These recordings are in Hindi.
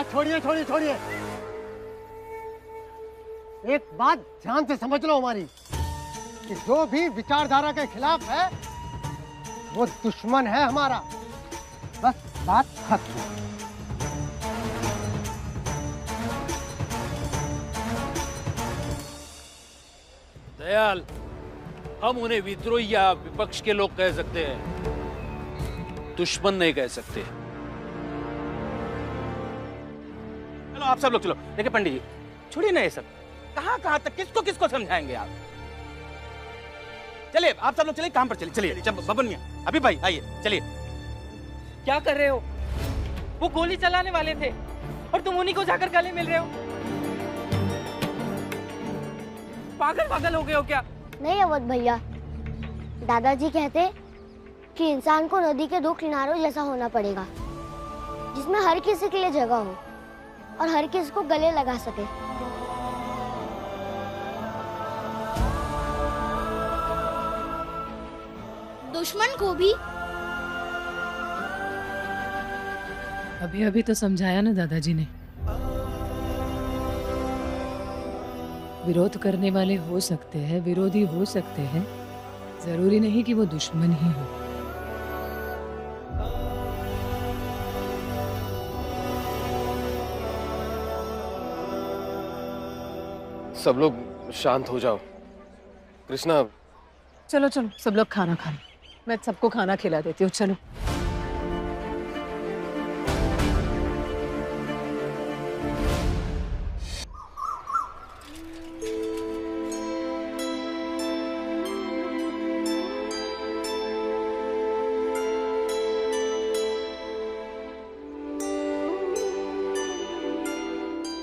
छोड़िए छोड़िए छोड़िए, एक बात ध्यान से समझ लो हमारी, कि जो भी विचारधारा के खिलाफ है वो दुश्मन है हमारा। बस बात खत्म। दयाल, हम उन्हें विद्रोही या विपक्ष के लोग कह सकते हैं, दुश्मन नहीं कह सकते। चलो आप सब लोग चलो। देखिए पंडित जी, छोड़िए ना ये सब, कहाँ तक किसको किसको समझाएंगे आप। चलिए आप सब लोग चलिए काम पर चलिए। चलिए जब बबन मियां, अभी भाई आइए, चलिए। क्या कर रहे हो? वो गोली चलाने वाले थे और तुम उन्हीं को जाकर गले मिल रहे हो। पागल हो गए हो क्या? नहीं अवध भैया, दादाजी कहते कि इंसान को नदी के दो किनारों जैसा होना पड़ेगा, जिसमें हर किसी के लिए जगह हो और हर किसी को गले लगा सके। दुश्मन को भी अभी तो समझाया ना दादाजी ने। विरोध करने वाले हो सकते हैं, विरोधी हो सकते हैं, जरूरी नहीं कि वो दुश्मन ही हो। सब लोग शांत हो जाओ। कृष्णा, चलो चलो सब लोग खाना खाएं। मैं सबको खाना खिला देती हूँ, चलो।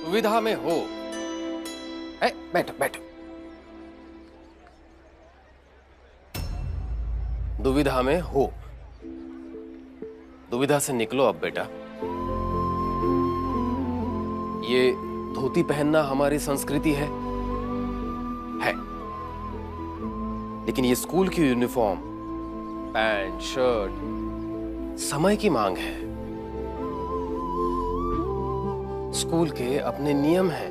दुविधा में हो? बैठो बैठो। दुविधा में हो, दुविधा से निकलो अब बेटा। ये धोती पहनना हमारी संस्कृति है, लेकिन ये स्कूल की यूनिफॉर्म, पैंट शर्ट समय की मांग है। स्कूल के अपने नियम हैं,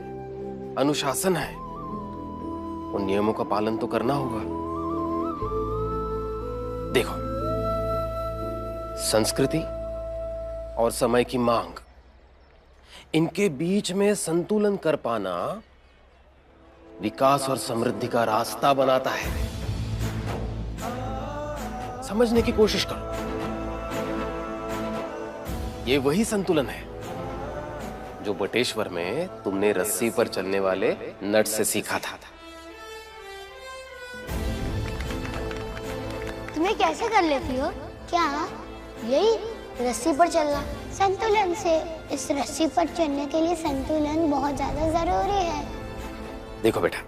अनुशासन है, उन नियमों का पालन तो करना होगा। देखो, संस्कृति और समय की मांग, इनके बीच में संतुलन कर पाना विकास और समृद्धि का रास्ता बनाता है। समझने की कोशिश करो, ये वही संतुलन है जो बटेश्वर में तुमने रस्सी पर चलने वाले नट से सीखा था। तुम्हें कैसे कर लेती हो? क्या यही रस्सी पर चलना? संतुलन से। इस रस्सी पर चलने के लिए संतुलन बहुत ज्यादा जरूरी है। देखो बेटा,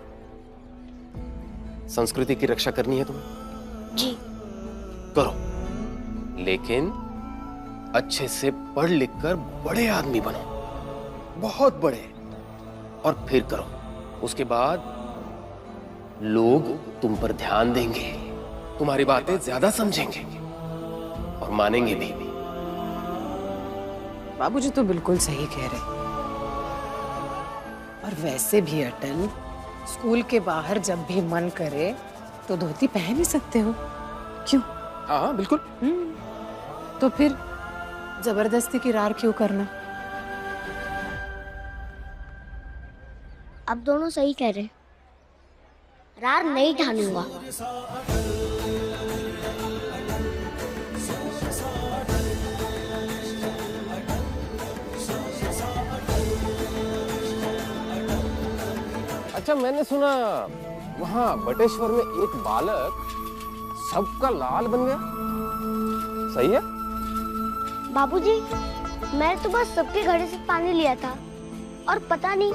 संस्कृति की रक्षा करनी है तुम्हें? जी। करो, लेकिन अच्छे से पढ़ लिख कर बड़े आदमी बनो, बहुत बड़े, और फिर करो। उसके बाद लोग तुम पर ध्यान देंगे, तुम्हारी बातें ज्यादा समझेंगे और मानेंगे भी। बाबूजी तो बिल्कुल सही कह रहे। और वैसे भी अटल, स्कूल के बाहर जब भी मन करे तो धोती पहन ही सकते हो, क्यों? हाँ बिल्कुल। तो फिर जबरदस्ती की रार क्यों करना? अब दोनों सही कह रहे, रार नहीं ठानूंगा। अच्छा, मैंने सुना वहां बटेश्वर में एक बालक सबका लाल बन गया, सही है? बाबूजी, मैंने तो बस सबके घड़े से पानी लिया था और पता नहीं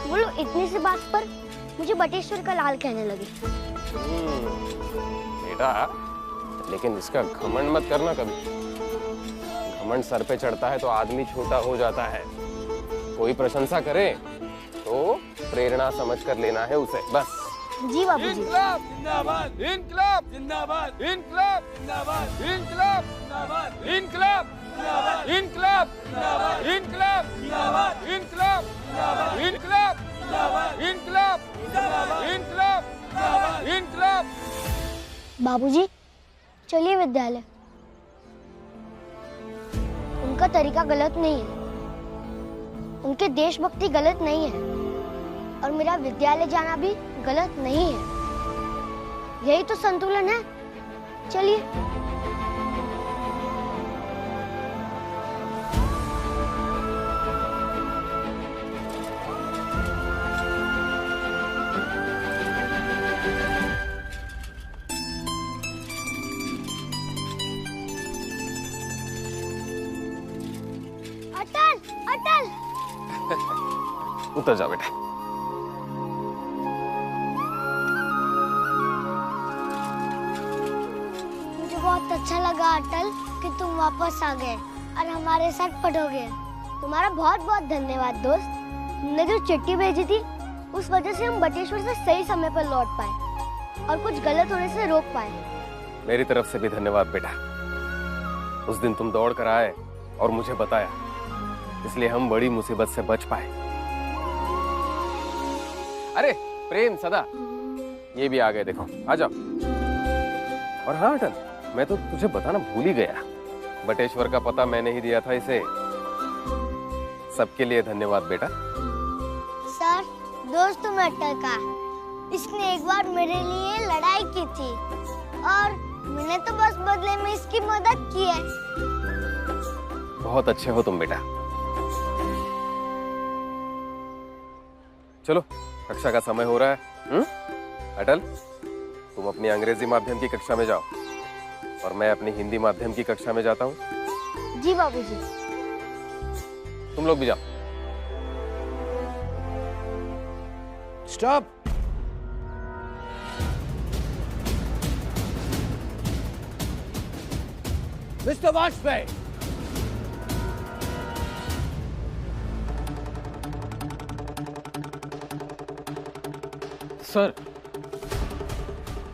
वो लोग इतनी सी बात पर मुझे बटेश्वर का लाल कहने लगे। बेटा, लेकिन इसका घमंड मत करना कभी। घमंड सर पे चढ़ता है तो आदमी छोटा हो जाता है। कोई प्रशंसा करे तो प्रेरणा समझ कर लेना है उसे, बस। जी बाबूजी। इनकलाब जिंदाबाद, इनकलाब जिंदाबाद, इनकलाब जिंदाबाद, इनकलाब जिंदाबाद, इनकलाब इनकलाब इनकलाब इनकलाब इनकलाब इनकलाब इनकलाब इनकलाब। बाबूजी चलिए विद्यालय। उनका तरीका गलत नहीं है, उनके देशभक्ति गलत नहीं है, और मेरा विद्यालय जाना भी गलत नहीं है। यही तो संतुलन है। चलिए। अटल, अटल। उतर जाओ बेटा। मुझे बहुत अच्छा लगा अटल कि तुम वापस आ गए और हमारे साथ पढ़ोगे। तुम्हारा बहुत बहुत धन्यवाद दोस्त। तुमने जो चिट्ठी भेजी थी उस वजह से हम बटेश्वर से सही समय पर लौट पाए और कुछ गलत होने से रोक पाए। मेरी तरफ से भी धन्यवाद बेटा। उस दिन तुम दौड़ कर आए और मुझे बताया, इसलिए हम बड़ी मुसीबत से बच पाए। अरे प्रेम, सदा, ये भी आ गए, देखो, आ जाओ। और हाँ अटल, मैं तो तुझे बताना भूल ही गया, बटेश्वर का पता मैंने ही दिया था इसे। सबके लिए धन्यवाद बेटा। सर, दोस्त हूँ मैं अटल का। इसने एक बार मेरे लिए लड़ाई की थी और मैंने तो बस बदले में इसकी मदद की है। बहुत अच्छे हो तुम बेटा। चलो, कक्षा का समय हो रहा है। अटल, तुम अपनी अंग्रेजी माध्यम की कक्षा में जाओ और मैं अपनी हिंदी माध्यम की कक्षा में जाता हूँ। जी बाबूजी। तुम लोग भी जाओ। स्टॉप। मिस्टर वाजपेयी, सर,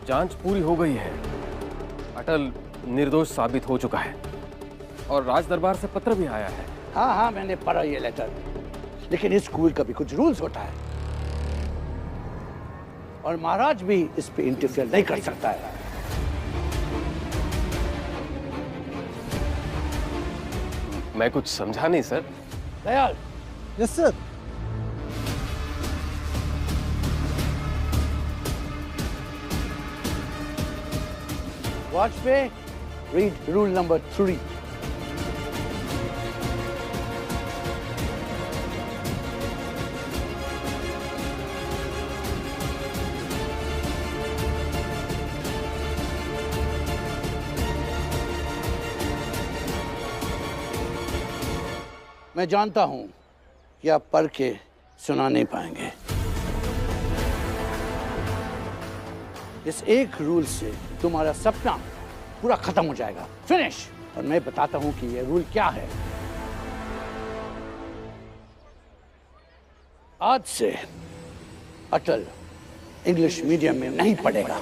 जांच पूरी हो गई है। अटल निर्दोष साबित हो चुका है और राज दरबार से पत्र भी आया है। हाँ हाँ, मैंने पढ़ा ये लेटर। लेकिन इस स्कूल का भी कुछ रूल्स होता है और महाराज भी इस पे इंटरफेयर नहीं कर सकता है। मैं कुछ समझा नहीं sir. Dayal. Yes sir. Vajpayee, read rule number 3. मैं जानता हूं कि आप पढ़ के सुना नहीं पाएंगे। इस एक रूल से तुम्हारा सपना पूरा खत्म हो जाएगा। फिनिश। और मैं बताता हूं कि ये रूल क्या है। आज से अटल इंग्लिश मीडियम में नहीं पढ़ेगा।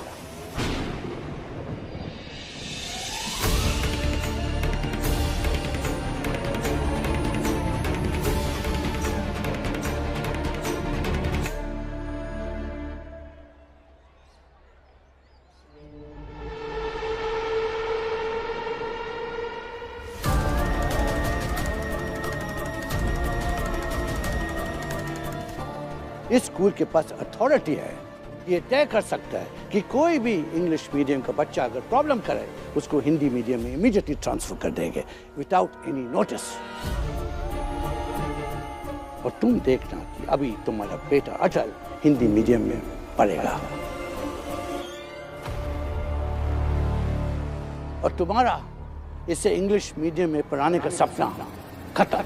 इस स्कूल के पास अथॉरिटी है, ये तय कर सकता है कि कोई भी इंग्लिश मीडियम का बच्चा अगर प्रॉब्लम करे उसको हिंदी मीडियम में इमीडिएटली ट्रांसफर कर देंगे विदाउट एनी नोटिस। और तुम देखना कि अभी तुम्हारा बेटा अटल हिंदी मीडियम में पढ़ेगा और तुम्हारा इसे इंग्लिश मीडियम में पढ़ाने का सपना खत्म।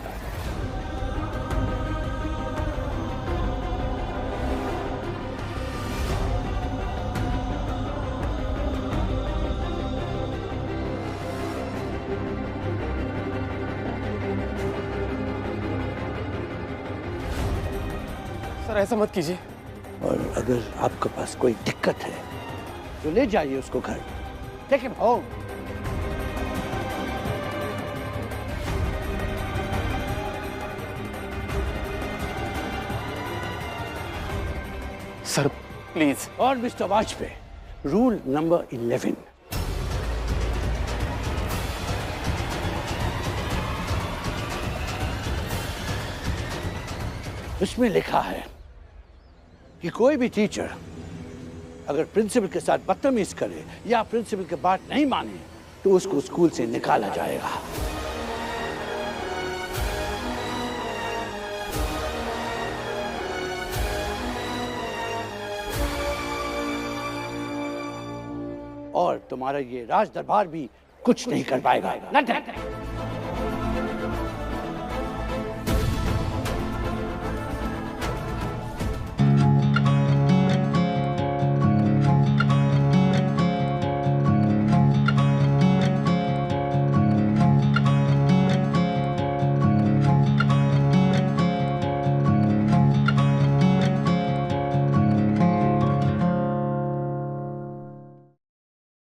सर ऐसा मत कीजिए। और अगर आपके पास कोई दिक्कत है तो ले जाइए उसको घर। Take him home. Sir please. और मिस्टर वाजपेयी, रूल नंबर 11, इसमें लिखा है कि कोई भी टीचर अगर प्रिंसिपल के साथ बदतमीज करे या प्रिंसिपल की बात नहीं माने तो उसको स्कूल से निकाला जाएगा। और तुम्हारा ये राज दरबार भी कुछ नहीं कर पाएगा।